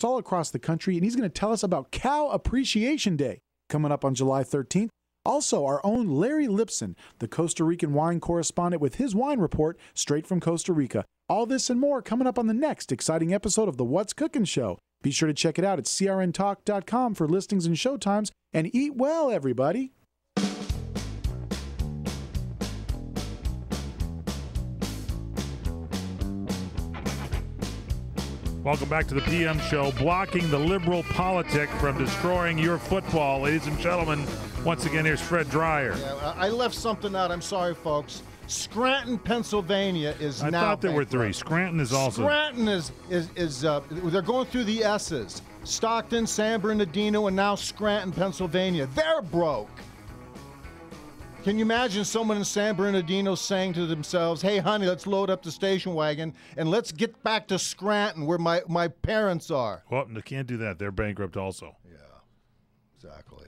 all across the country, and he's going to tell us about Cow Appreciation Day coming up on July 13th. Also, our own Larry Lipson, the Costa Rican wine correspondent, with his wine report straight from Costa Rica. All this and more coming up on the next exciting episode of the What's Cooking Show. Be sure to check it out at crntalk.com for listings and showtimes, and eat well, everybody. Welcome back to the PM Show, blocking the liberal politic from destroying your football. Ladies and gentlemen, once again, here's Fred Dryer. Yeah, I left something out. I'm sorry, folks. Scranton, Pennsylvania is I now thought there were bankrupt. three. Scranton is also. Scranton is they're going through the S's. Stockton, San Bernardino, and now Scranton, Pennsylvania. They're broke. Can you imagine someone in San Bernardino saying to themselves, hey, honey, let's load up the station wagon and let's get back to Scranton where my parents are? Well, they can't do that. They're bankrupt also. Yeah, exactly.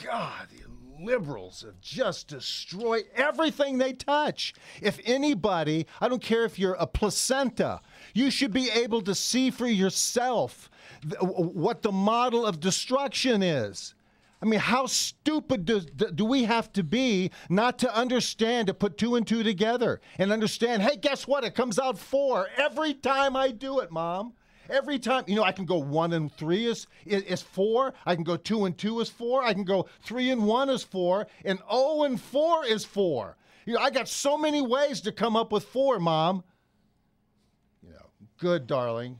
God, the liberals have just destroyed everything they touch. If anybody, I don't care if you're a placenta, you should be able to see for yourself what the model of destruction is. I mean, how stupid do we have to be not to understand, to put two and two together and understand, hey, guess what? It comes out 4 every time I do it, Mom. Every time. You know, I can go 1 and 3 is 4. I can go 2 and 2 is 4. I can go 3 and 1 is 4. And 0 and 4 is 4. You know, I got so many ways to come up with 4, Mom. You know, good, darling.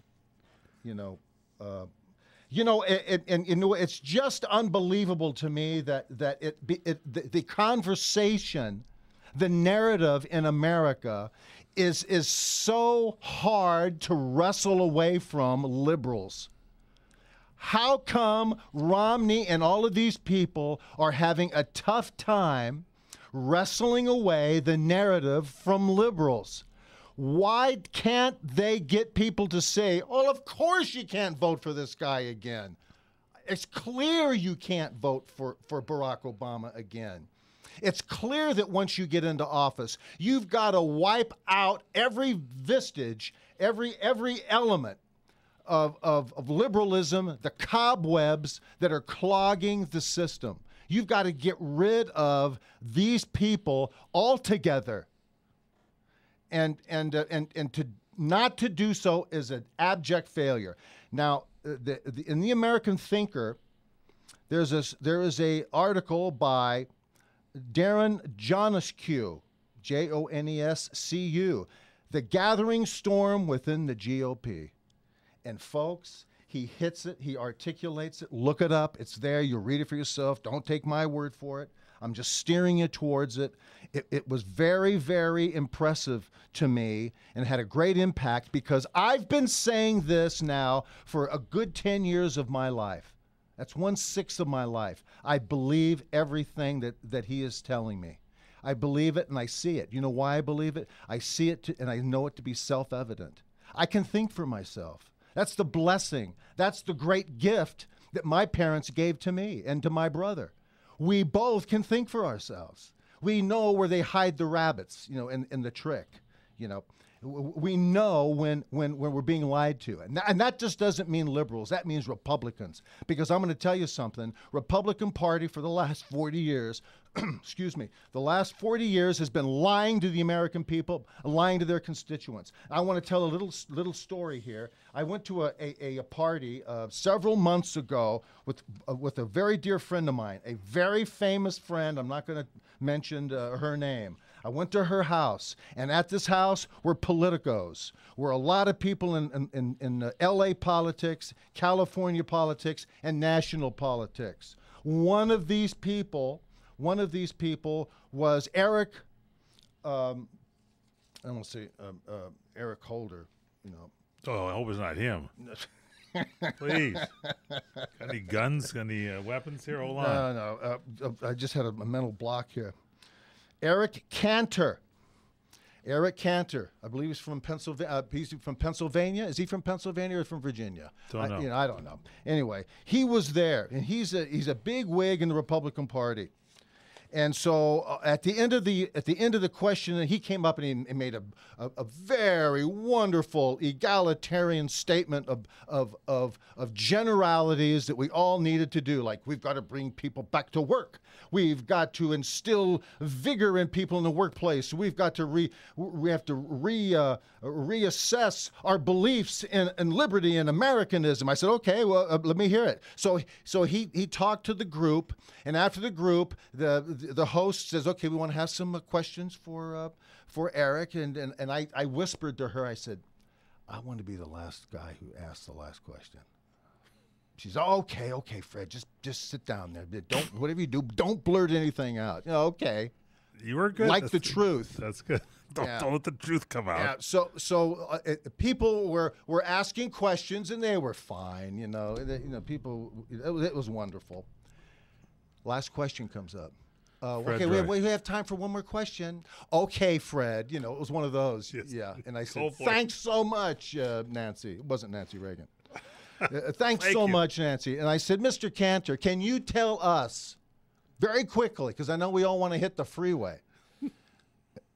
It's just unbelievable to me that the conversation, the narrative in America is so hard to wrestle away from liberals. How come Romney and all of these people are having a tough time wrestling away the narrative from liberals? Why can't they get people to say, oh, of course you can't vote for this guy again? It's clear you can't vote for Barack Obama again. It's clear that once you get into office, you've got to wipe out every vestige, every element of liberalism, the cobwebs that are clogging the system. You've got to get rid of these people altogether. And to not to do so is an abject failure. Now, in the American Thinker, there is a article by Darren Jonescu, Jonescu, The Gathering Storm Within the GOP. And folks, he hits it, he articulates it. Look it up. It's there. You'll read it for yourself. Don't take my word for it. I'm just steering you towards it. It was very, very impressive to me and had a great impact because I've been saying this now for a good 10 years of my life. That's 1/6 of my life. I believe everything that he is telling me. I believe it and I see it. You know why I believe it? I see it and I know it to be self-evident. I can think for myself. That's the blessing. That's the great gift that my parents gave to me and to my brother. We both can think for ourselves. We know where they hide the rabbits, you know, in the trick, you know. We know when we're being lied to. And that just doesn't mean liberals. That means Republicans. Because I'm going to tell you something. Republican Party for the last 40 years, excuse me, the last 40 years has been lying to the American people, lying to their constituents. I want to tell a little story here. I went to a party several months ago with a very dear friend of mine, a very famous friend. I'm not going to mention her name. I went to her house, and at this house were politicos, were a lot of people in L.A. politics, California politics, and national politics. One of these people was Eric, I don't say Eric Holder, you know. Oh, I hope it's not him. Please. Got any guns? Got any weapons here? Hold on. No. I just had a mental block here. Eric Cantor. Eric Cantor. I believe he's from Pennsylvania. He's from Pennsylvania. Is he from Pennsylvania or from Virginia? Don't know. I don't know. Anyway, he was there, and he's a big wig in the Republican Party. And so at the end of the question, he came up and he made a very wonderful egalitarian statement of generalities that we all needed to do. Like, we've got to bring people back to work. We've got to instill vigor in people in the workplace. We've got to reassess our beliefs in liberty and Americanism. I said, okay, well, let me hear it. So he talked to the group, and after the group, the host says, okay, we want to have some questions for Eric, and I whispered to her, I said, I want to be the last guy who asked the last question. She's okay, Fred, just sit down there. Don't, whatever you do, don't blurt anything out. Okay. You were good. Like the truth. That's good. Don't let the truth come out. Yeah. So people were asking questions, and they were fine. People. It was wonderful. Last question comes up. Okay, we have time for one more question. Okay, Fred. It was one of those. Yes. Yeah. And I said, thanks so much, Nancy. It wasn't Nancy Reagan. Thanks so much, Nancy. And I said, Mr. Cantor, can you tell us very quickly, because I know we all want to hit the freeway.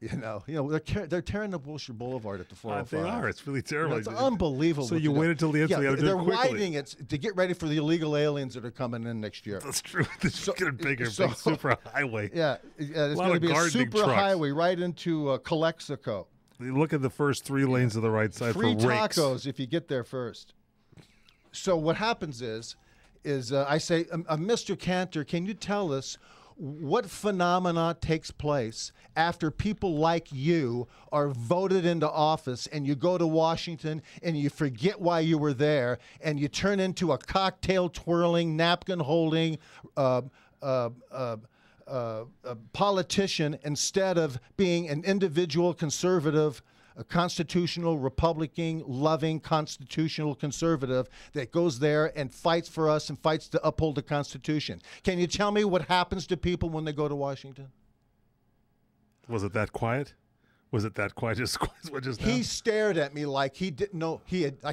They're tearing up Wilshire Boulevard at the 405. They are. It's really terrible. It's unbelievable. So you waited till the end. Yeah, so they're widening it to get ready for the illegal aliens that are coming in next year. That's true. It's getting bigger, big super highway. Yeah, there's going to be a super highway right into Calexico. You look at the first 3 lanes of the right side Free for rakes. tacos if you get there first. So what happens is I say, Mr. Cantor, can you tell us what phenomena takes place after people like you are voted into office and you go to Washington and you forget why you were there and you turn into a cocktail twirling, napkin holding politician instead of being an individual conservative, a constitutional, Republican, loving, constitutional conservative that goes there and fights for us and fights to uphold the Constitution. Can you tell me what happens to people when they go to Washington? Was it that quiet? Was it that quiet just now? He stared at me like he didn't know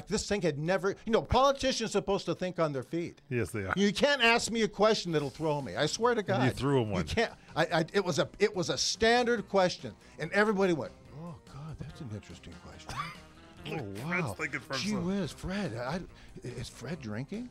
this thing had never, politicians are supposed to think on their feet. Yes, they are. You can't ask me a question that'll throw me. I swear to God. And you threw him one. You can't. It was a standard question, and everybody went, "Oh God, that's an interesting question." Oh wow! Fred's thinking for Gee himself. whiz, Fred. Is Fred drinking?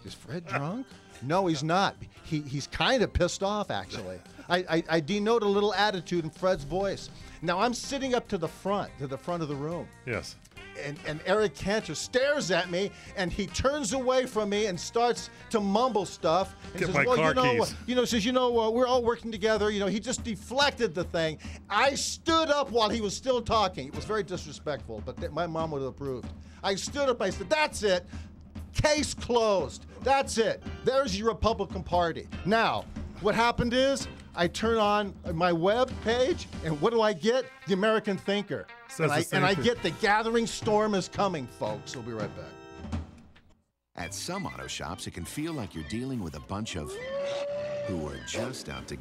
Is Fred drunk? No, he's not. He's kind of pissed off, actually. I denote a little attitude in Fred's voice. Now I'm sitting up to the front of the room. Yes. And Eric Cantor stares at me, and he turns away from me and starts to mumble stuff. And Get says, my well, car keys. We're all working together. He just deflected the thing. I stood up while he was still talking. It was very disrespectful, but my mom would have approved. I stood up. I said, that's it. Case closed. That's it. There's your Republican Party. Now, what happened is I turn on my web page, and what do I get? The American Thinker. And I get the gathering storm is coming, folks. We'll be right back. At some auto shops, it can feel like you're dealing with a bunch of who are just out to